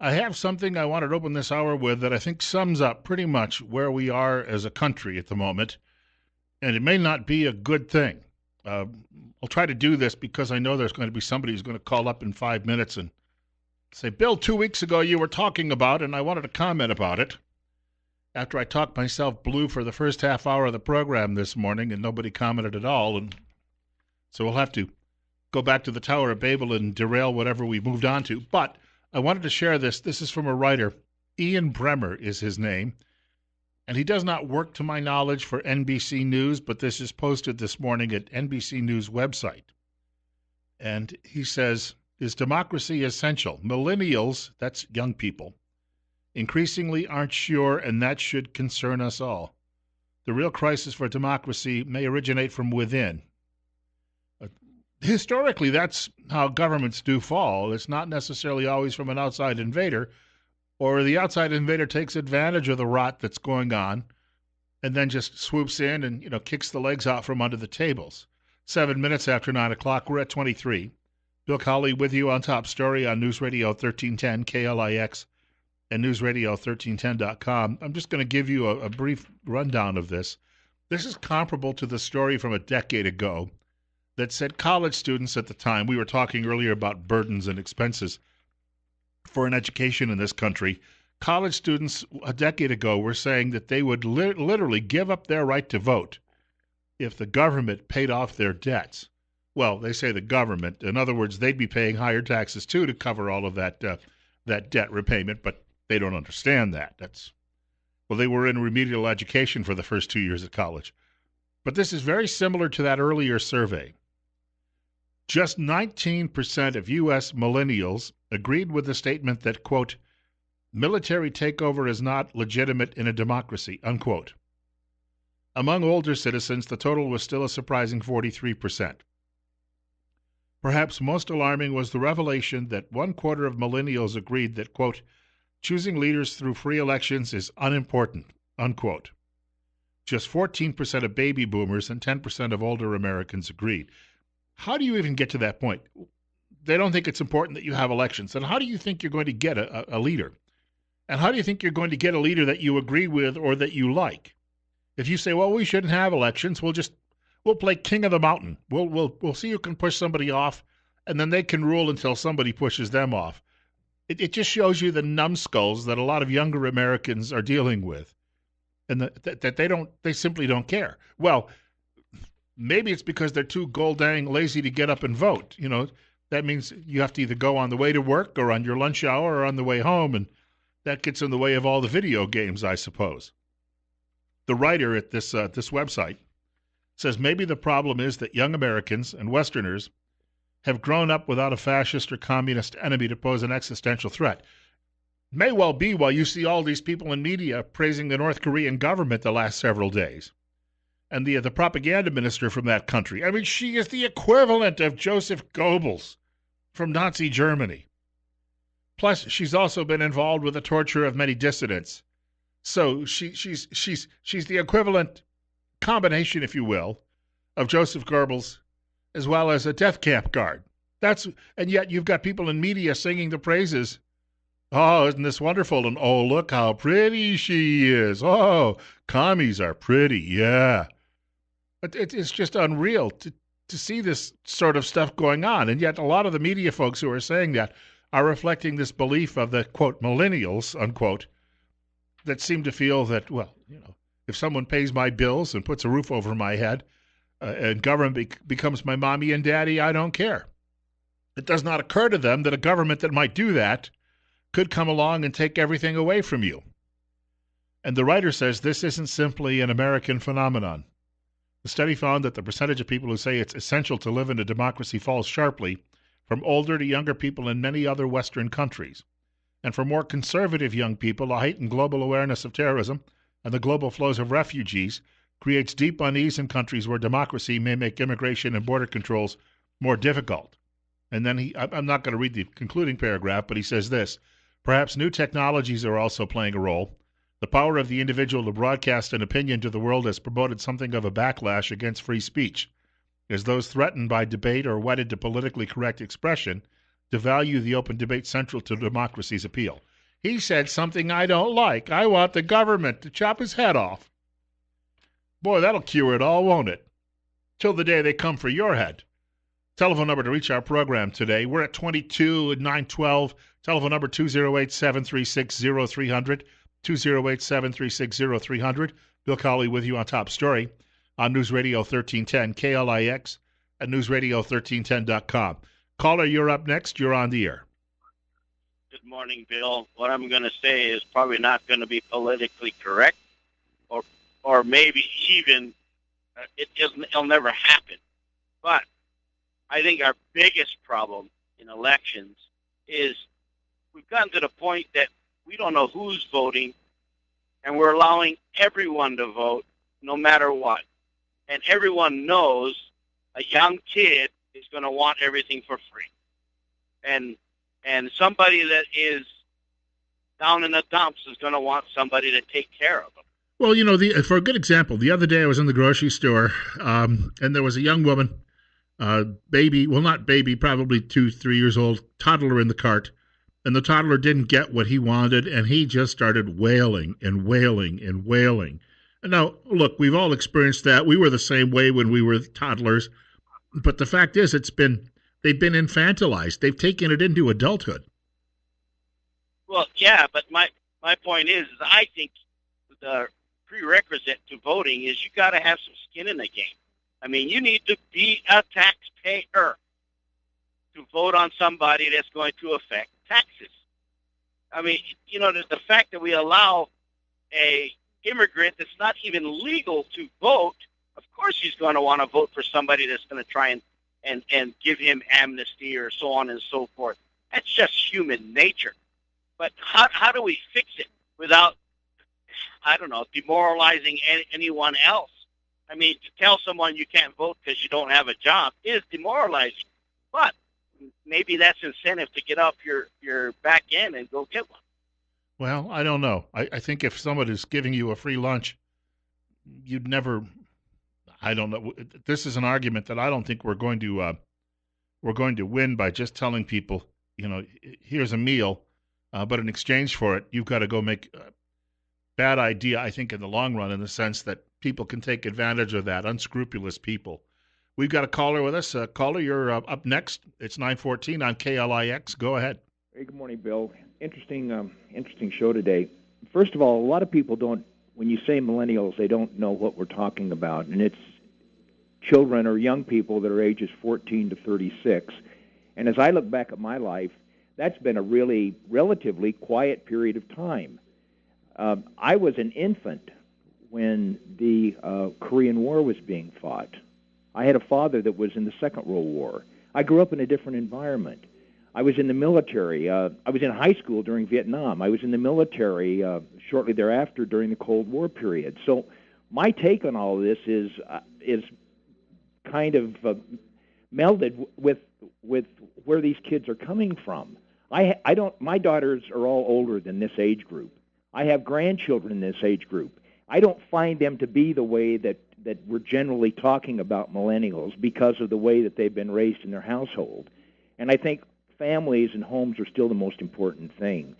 I have something I wanted to open this hour with that I think sums up pretty much where we are as a country at the moment, and it may not be a good thing. Uh, I'll try to do this because I know there's going to be somebody who's going to call up in 5 minutes and say, Bill, 2 weeks ago you were talking about, and I wanted to comment about it. After I talked myself blue for the first half hour of the program this morning and nobody commented at all, and so we'll have to go back to the Tower of Babel and derail whatever we moved on to. But I wanted to share this. This is from a writer. Ian Bremmer is his name. And he does not work, to my knowledge, for NBC News, but this is posted this morning at NBC News website. And he says, is democracy essential? Millennials, that's young people, increasingly aren't sure, and that should concern us all. The real crisis for democracy may originate from within. Historically, that's how governments do fall. It's not necessarily always from an outside invader, or the outside invader takes advantage of the rot that's going on and then just swoops in and, kicks the legs out from under the tables. 7 minutes after 9 o'clock, we're at 23. Bill Cowley with you on Top Story on News Radio 1310, KLIX, and newsradio1310.com. I'm just going to give you a brief rundown of this. This is comparable to the story from a decade ago that said college students at the time, we were talking earlier about burdens and expenses for an education in this country. College students a decade ago were saying that they would literally give up their right to vote if the government paid off their debts. Well, they say the government. In other words, they'd be paying higher taxes, too, to cover all of that debt repayment, but they don't understand that. They were in remedial education for the first 2 years at college. But this is very similar to that earlier survey. Just 19% of U.S. millennials agreed with the statement that, quote, military takeover is not legitimate in a democracy, unquote. Among older citizens, the total was still a surprising 43%. Perhaps most alarming was the revelation that 1/4 of millennials agreed that, quote, choosing leaders through free elections is unimportant, unquote. Just 14% of baby boomers and 10% of older Americans agreed. How do you even get to that point? They don't think it's important that you have elections. And how do you think you're going to get a leader? And how do you think you're going to get a leader that you agree with or that you like? If you say, well, we shouldn't have elections, we'll play king of the mountain. We'll see who can push somebody off, and then they can rule until somebody pushes them off. It just shows you the numbskulls that a lot of younger Americans are dealing with, and that they simply don't care. Well, maybe it's because they're too gold-dang lazy to get up and vote. That means you have to either go on the way to work or on your lunch hour or on the way home, and that gets in the way of all the video games, I suppose. The writer at this website says maybe the problem is that young Americans and Westerners have grown up without a fascist or communist enemy to pose an existential threat. May well be why you see all these people in media praising the North Korean government the last several days. And the propaganda minister from that country. I mean, she is the equivalent of Joseph Goebbels from Nazi Germany. Plus, she's also been involved with the torture of many dissidents. So she's the equivalent combination, if you will, of Joseph Goebbels as well as a death camp guard. And yet you've got people in media singing the praises. Oh, isn't this wonderful? And oh, look how pretty she is. Oh, commies are pretty, yeah. But it's just unreal to see this sort of stuff going on. And yet a lot of the media folks who are saying that are reflecting this belief of the, quote, millennials, unquote, that seem to feel that, well, if someone pays my bills and puts a roof over my head and government becomes my mommy and daddy, I don't care. It does not occur to them that a government that might do that could come along and take everything away from you. And the writer says this isn't simply an American phenomenon. The study found that the percentage of people who say it's essential to live in a democracy falls sharply from older to younger people in many other Western countries. And for more conservative young people, a heightened global awareness of terrorism and the global flows of refugees creates deep unease in countries where democracy may make immigration and border controls more difficult. And then I'm not going to read the concluding paragraph, but he says this: perhaps new technologies are also playing a role. The power of the individual to broadcast an opinion to the world has promoted something of a backlash against free speech, as those threatened by debate or wedded to politically correct expression devalue the open debate central to democracy's appeal. He said something I don't like. I want the government to chop his head off. Boy, that'll cure it all, won't it? Till the day they come for your head. Telephone number to reach our program today. We're at 22-912. Telephone number 208-736-0300. 208-736-0300. Bill Cawley with you on Top Story on News Radio 1310 KLIX at newsradio1310.com. Caller, you're up next. You're on the air. Good morning, Bill. What I'm going to say is probably not going to be politically correct, or maybe even it'll never happen. But I think our biggest problem in elections is we've gotten to the point that we don't know who's voting, and we're allowing everyone to vote no matter what. And everyone knows a young kid is going to want everything for free. And somebody that is down in the dumps is going to want somebody to take care of them. Well, for a good example, the other day I was in the grocery store, and there was a young woman, baby, well, not baby, probably 2-3 years old, toddler in the cart, and the toddler didn't get what he wanted, and he just started wailing and wailing and wailing. And now, look, we've all experienced that. We were the same way when we were toddlers, but the fact is they've been infantilized. They've taken it into adulthood. Well, yeah, but my point is I think the prerequisite to voting is you got to have some skin in the game. I mean, you need to be a taxpayer to vote on somebody that's going to affect taxes. I mean, the fact that we allow a immigrant that's not even legal to vote, of course he's going to want to vote for somebody that's going to try and give him amnesty or so on and so forth. That's just human nature. But how do we fix it without, I don't know, demoralizing anyone else? I mean, to tell someone you can't vote because you don't have a job is demoralizing. But maybe that's incentive to get off your back end and go get one. Well, I don't know. I think if somebody's giving you a free lunch, you'd never. I don't know. This is an argument that I don't think we're going to win by just telling people, here's a meal, but in exchange for it, you've got to go make a bad idea. I think in the long run, in the sense that people can take advantage of that, unscrupulous people. We've got a caller with us. Caller, you're up next. It's 9:14 on KLIX. Go ahead. Hey, good morning, Bill. Interesting show today. First of all, a lot of people don't, when you say millennials, they don't know what we're talking about, and it's children or young people that are ages 14 to 36. And as I look back at my life, that's been a really relatively quiet period of time. I was an infant when the Korean War was being fought. I had a father that was in the Second World War. I grew up in a different environment. I was in the military. I was in high school during Vietnam. I was in the military shortly thereafter during the Cold War period. So my take on all of this is kind of melded with where these kids are coming from. My daughters are all older than this age group. I have grandchildren in this age group. I don't find them to be the way that we're generally talking about millennials because of the way that they've been raised in their household. And I think families and homes are still the most important thing.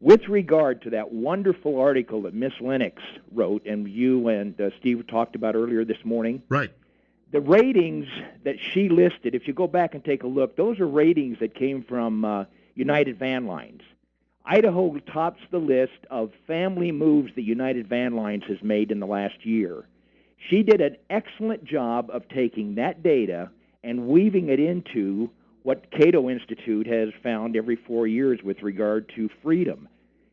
With regard to that wonderful article that Miss Lennox wrote and you and Steve talked about earlier this morning, right? The ratings that she listed, if you go back and take a look, those are ratings that came from United Van Lines. Idaho tops the list of family moves that United Van Lines has made in the last year. She did an excellent job of taking that data and weaving it into what Cato Institute has found every 4 years with regard to freedom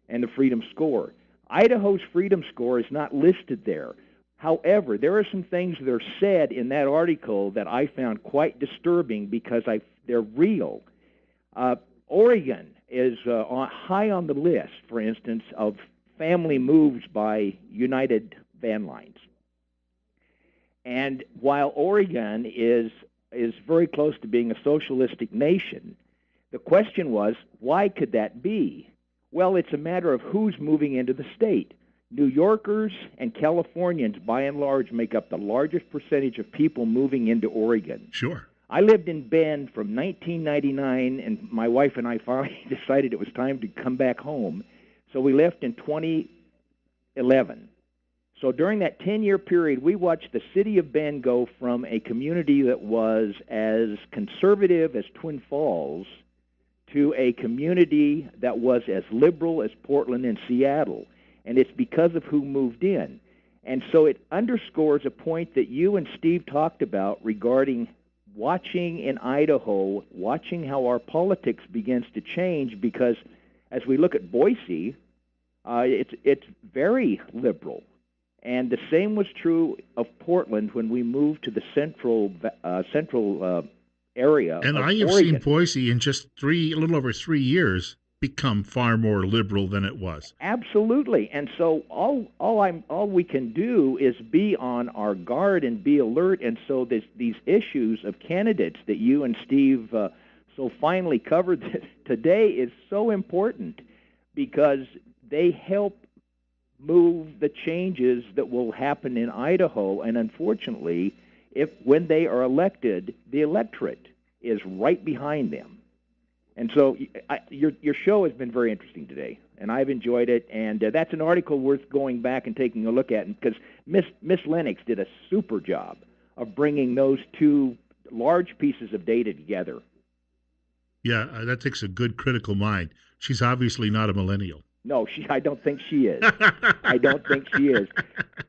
and the freedom score. Idaho's freedom score is not listed there. However, there are some things that are said in that article that I found quite disturbing because they're real. Oregon is high on the list, for instance, of family moves by United Van Lines. And while Oregon is very close to being a socialistic nation, the question was, why could that be? Well, it's a matter of who's moving into the state. New Yorkers and Californians, by and large, make up the largest percentage of people moving into Oregon. Sure. I lived in Bend from 1999, and my wife and I finally decided it was time to come back home. So we left in 2011. So during that 10-year period, we watched the city of Bend go from a community that was as conservative as Twin Falls to a community that was as liberal as Portland and Seattle. And it's because of who moved in. And so it underscores a point that you and Steve talked about regarding watching in Idaho, watching how our politics begins to change, because as we look at Boise, it's very liberal. And the same was true of Portland when we moved to the central area. And of I have Oregon. seen Boise in just a little over 3 years become far more liberal than it was. Absolutely. And so all we can do is be on our guard and be alert. And so these issues of candidates that you and Steve so finely covered today is so important, because they help move the changes that will happen in Idaho. And unfortunately, when they are elected, the electorate is right behind them. And so your show has been very interesting today, and I've enjoyed it. And that's an article worth going back and taking a look at, because Miss Lennox did a super job of bringing those two large pieces of data together. Yeah, that takes a good critical mind. She's obviously not a millennial. No, I don't think she is. I don't think she is.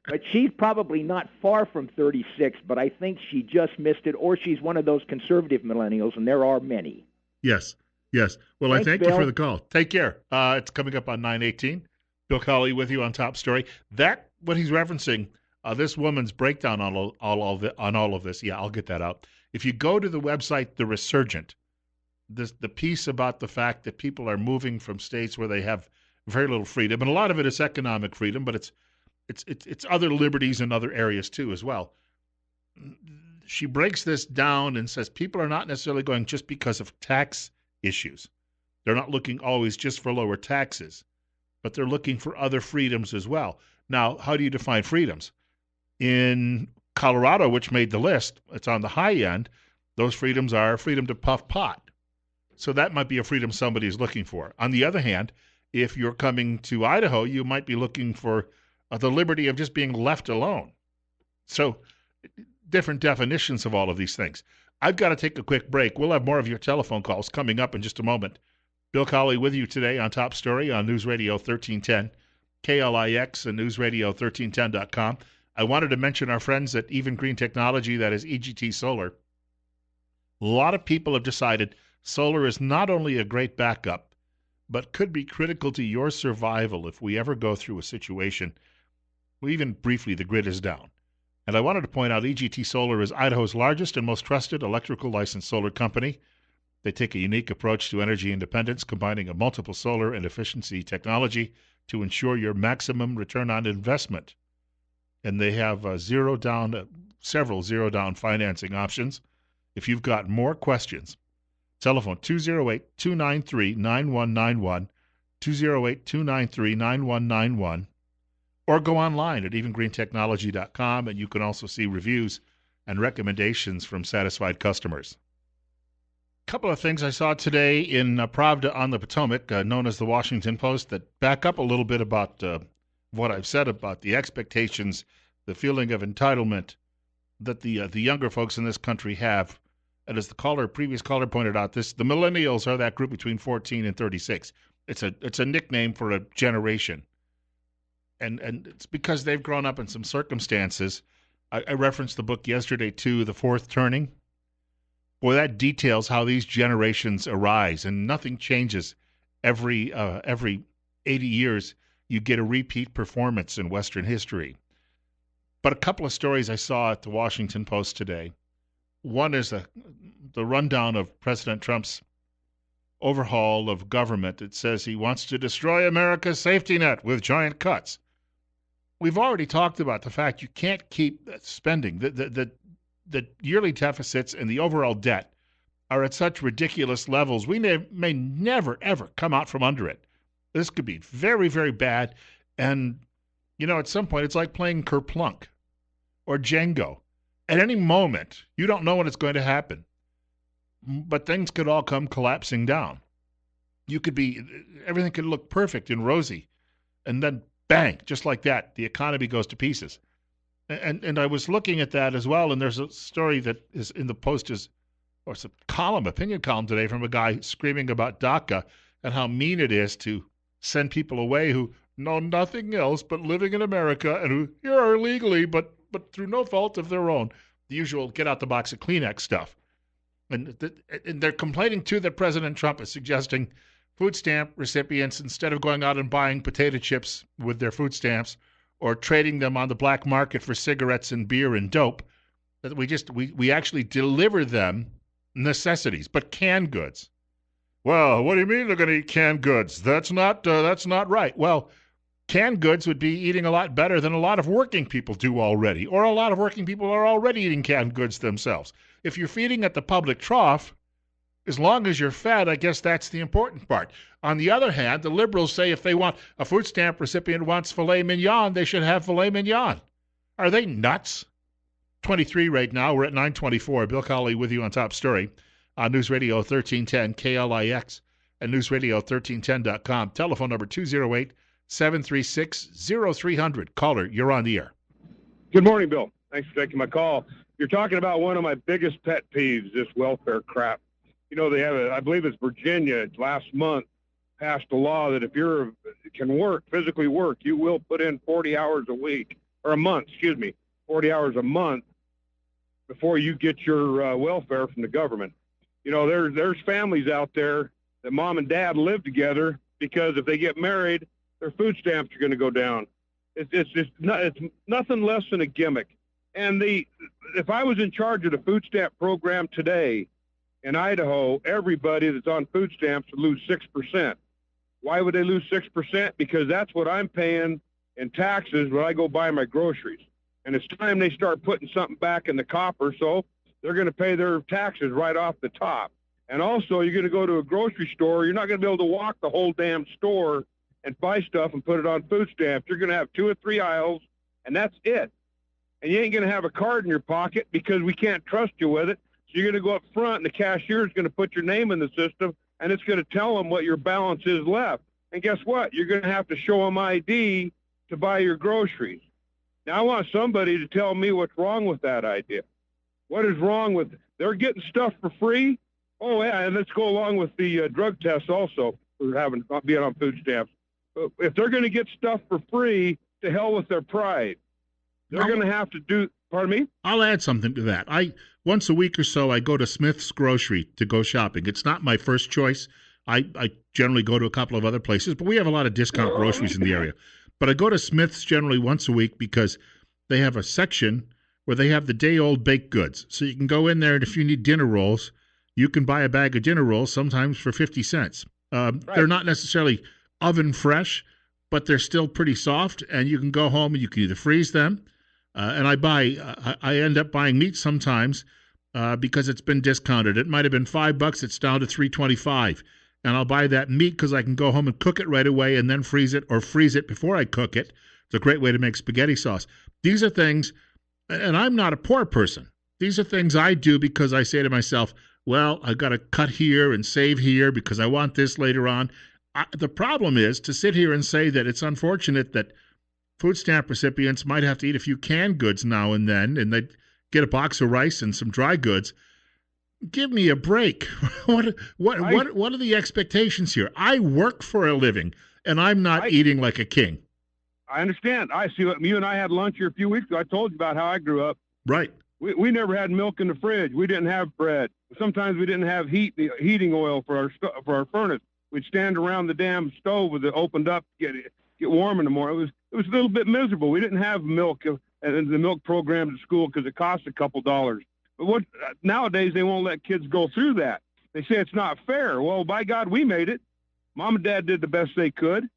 But she's probably not far from 36, but I think she just missed it, or she's one of those conservative millennials, and there are many. Yes. Well, Thanks, I thank Bill. you for the call. Take care. It's coming up on 9:18. Bill Colley with you on Top Story. That, what he's referencing, this woman's breakdown on all of this. Yeah, I'll get that out. If you go to the website, The Resurgent, the piece about the fact that people are moving from states where they have very little freedom, and a lot of it is economic freedom, but it's other liberties in other areas too as well. She breaks this down and says people are not necessarily going just because of tax issues. They're not looking always just for lower taxes, but they're looking for other freedoms as well. Now, how do you define freedoms? In Colorado, which made the list, it's on the high end, those freedoms are freedom to puff pot. So that might be a freedom somebody is looking for. On the other hand, if you're coming to Idaho, you might be looking for the liberty of just being left alone. So different definitions of all of these things. I've got to take a quick break. We'll have more of your telephone calls coming up in just a moment. Bill Colley with you today on Top Story on News Radio 1310, KLIX and newsradio1310.com. I wanted to mention our friends at Even Green Technology, that is EGT Solar. A lot of people have decided solar is not only a great backup, but could be critical to your survival if we ever go through a situation where even briefly the grid is down. And I wanted to point out EGT Solar is Idaho's largest and most trusted electrical licensed solar company. They take a unique approach to energy independence, combining a multiple solar and efficiency technology to ensure your maximum return on investment. And they have several zero down financing options. If you've got more questions, telephone 208-293-9191, 208-293-9191, or go online at evengreentechnology.com, and you can also see reviews and recommendations from satisfied customers. A couple of things I saw today in Pravda on the Potomac, known as the Washington Post, that back up a little bit about what I've said about the expectations, the feeling of entitlement that the younger folks in this country have. And as the previous caller pointed out, the millennials are that group between 14 and 36. It's a nickname for a generation. And it's because they've grown up in some circumstances. I referenced the book yesterday, too, The Fourth Turning. Boy, that details how these generations arise, and nothing changes. Every 80 years, you get a repeat performance in Western history. But a couple of stories I saw at the Washington Post today. One is the rundown of President Trump's overhaul of government. It says he wants to destroy America's safety net with giant cuts. We've already talked about the fact you can't keep spending. The yearly deficits and the overall debt are at such ridiculous levels, we may never, ever come out from under it. This could be very, very bad. And, at some point, it's like playing Kerplunk or Jenga. At any moment, you don't know when it's going to happen. But things could all come collapsing down. Everything could look perfect and rosy And then, bang, just like that, the economy goes to pieces. And I was looking at that as well, and there's a story that is in the Post, or it's a opinion column today from a guy screaming about DACA and how mean it is to send people away who know nothing else but living in America and who here are illegally, but through no fault of their own. The usual get out the box of Kleenex stuff. And they're complaining, too, that President Trump is suggesting food stamp recipients, instead of going out and buying potato chips with their food stamps or trading them on the black market for cigarettes and beer and dope, that we actually deliver them necessities, but canned goods. Well, what do you mean they're going to eat canned goods? That's not right. Well, canned goods would be eating a lot better than a lot of working people do already, or a lot of working people are already eating canned goods themselves. If you're feeding at the public trough, as long as you're fed, I guess that's the important part. On the other hand, the liberals say if they want a food stamp recipient wants filet mignon, they should have filet mignon. Are they nuts? 23 right now. We're at 9:24. Bill Colley with you on Top Story on News Radio 1310 KLIX and newsradio1310.com. Telephone number 208-736-0300. Caller, you're on the air. Good morning, Bill. Thanks for taking my call. You're talking about one of my biggest pet peeves, this welfare crap. You know, they have I believe it's Virginia, last month passed a law that if you can physically work, you will put in 40 hours a week, or a month, 40 hours a month before you get your welfare from the government. You know, there's families out there that mom and dad live together because if they get married, their food stamps are going to go down. It's nothing less than a gimmick. And if I was in charge of the food stamp program today in Idaho, everybody that's on food stamps would lose 6%. Why would they lose 6%? Because that's what I'm paying in taxes when I go buy my groceries. And it's time they start putting something back in the copper, so they're going to pay their taxes right off the top. And also, you're going to go to a grocery store, you're not going to be able to walk the whole damn store and buy stuff and put it on food stamps. You're going to have 2 or 3 aisles, and that's it. And you ain't going to have a card in your pocket because we can't trust you with it. So you're going to go up front, and the cashier is going to put your name in the system, and it's going to tell them what your balance is left. And guess what? You're going to have to show them ID to buy your groceries. Now, I want somebody to tell me what's wrong with that idea. What is wrong with it? They're getting stuff for free? Oh, yeah, and let's go along with the drug tests also for being on food stamps. If they're going to get stuff for free, to hell with their pride. They're going to have to do, pardon me? I'll add something to that. Once a week or so, I go to Smith's Grocery to go shopping. It's not my first choice. I generally go to a couple of other places, but we have a lot of discount groceries in the area. But I go to Smith's generally once a week because they have a section where they have the day-old baked goods. So you can go in there, and if you need dinner rolls, you can buy a bag of dinner rolls sometimes for 50 cents. Right. They're not necessarily oven fresh, but they're still pretty soft, and you can go home and you can either freeze them, and I end up buying meat sometimes because it's been discounted. It might have been $5, it's down to $3.25, and I'll buy that meat because I can go home and cook it right away and then freeze it, or freeze it before I cook it. It's a great way to make spaghetti sauce. These are things, and I'm not a poor person. These are things I do because I say to myself, well, I've got to cut here and save here because I want this later on. The problem is to sit here and say that it's unfortunate that food stamp recipients might have to eat a few canned goods now and then, and they get a box of rice and some dry goods. Give me a break. What are the expectations here? I work for a living, and I'm not eating like a king. I understand. I see what you and I had lunch here a few weeks ago. I told you about how I grew up. Right. We never had milk in the fridge. We didn't have bread. Sometimes we didn't have heating oil for our furnace. We'd stand around the damn stove with it opened up, get warm in the morning. It was a little bit miserable. We didn't have milk and the milk programs at school because it cost a couple dollars. But nowadays they won't let kids go through that. They say it's not fair. Well, by God, we made it. Mom and Dad did the best they could.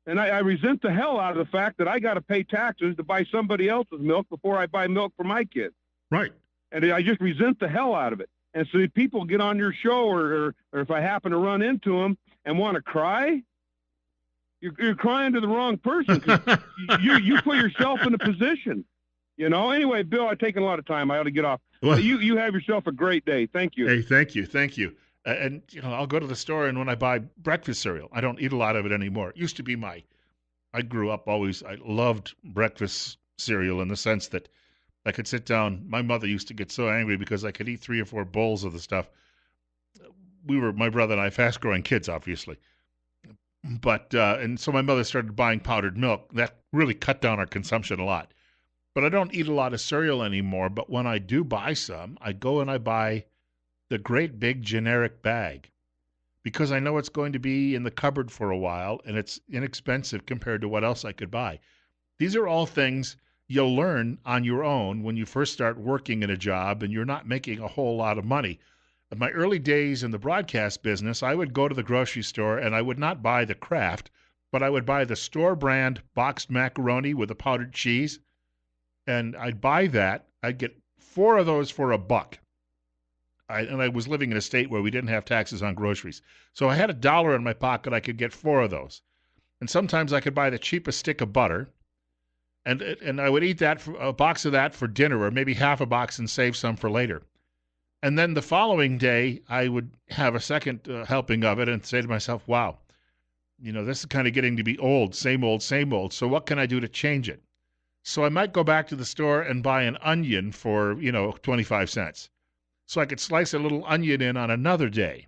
And I resent the hell out of the fact that I got to pay taxes to buy somebody else's milk before I buy milk for my kids. Right. And I just resent the hell out of it. And so people get on your show, or if I happen to run into them and want to cry, you're crying to the wrong person. 'Cause you put yourself in a position, you know. Anyway, Bill, I've taken a lot of time. I ought to get off. Well, you have yourself a great day. Thank you. Hey, thank you. And I'll go to the store, and when I buy breakfast cereal, I don't eat a lot of it anymore. It used to be my I grew up always, I loved breakfast cereal in the sense that I could sit down. My mother used to get so angry because I could eat 3 or 4 bowls of the stuff. My brother and I, fast growing kids, obviously. But, and so my mother started buying powdered milk. That really cut down our consumption a lot. But I don't eat a lot of cereal anymore. But when I do buy some, I go and I buy the great big generic bag because I know it's going to be in the cupboard for a while and it's inexpensive compared to what else I could buy. These are all things you'll learn on your own when you first start working in a job and you're not making a whole lot of money. In my early days in the broadcast business, I would go to the grocery store and I would not buy the Kraft, but I would buy the store brand boxed macaroni with the powdered cheese. And I'd buy that. I'd get 4 of those for $1. And I was living in a state where we didn't have taxes on groceries. So I had $1 in my pocket. I could get 4 of those. And sometimes I could buy the cheapest stick of butter. And I would eat a box of that for dinner, or maybe half a box and save some for later. And then the following day, I would have a second helping of it and say to myself, wow, this is kind of getting to be old, same old, same old. So what can I do to change it? So I might go back to the store and buy an onion for, 25 cents. So I could slice a little onion in on another day.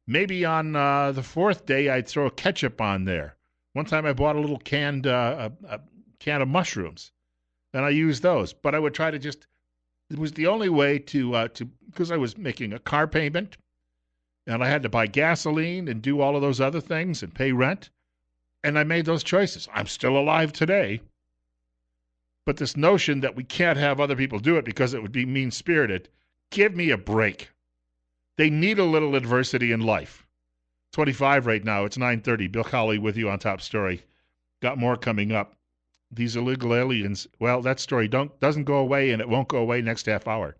Maybe on the 4th day, I'd throw ketchup on there. One time I bought a little can of mushrooms, and I used those. But I would try to it was the only way to because I was making a car payment, and I had to buy gasoline and do all of those other things and pay rent. And I made those choices. I'm still alive today. But this notion that we can't have other people do it because it would be mean-spirited, give me a break. They need a little adversity in life. 25 right now. It's 9:30. Bill Cowley with you on Top Story. Got more coming up. These illegal aliens, well, that story doesn't go away, and it won't go away next half hour.